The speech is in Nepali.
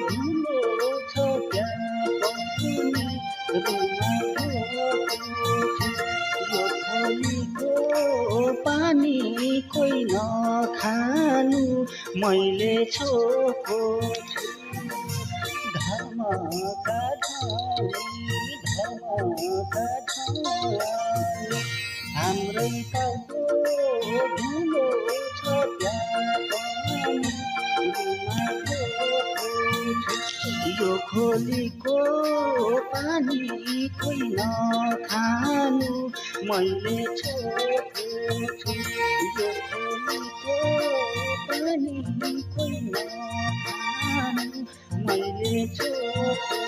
धुलो छ त्यहाँ पनि रुमा ढोको छु। यो खोलीको पानी कोही नखानु मैले छोको छु। धर्मका धनी हाम्रै टाउको धुलो छ त्यहाँ पनि रुमा ढोको छु। यो खोलीको पानी कोही नखानु मैले छोएको छु। यो खोलीको पानी कोही नखानु मैले छोएको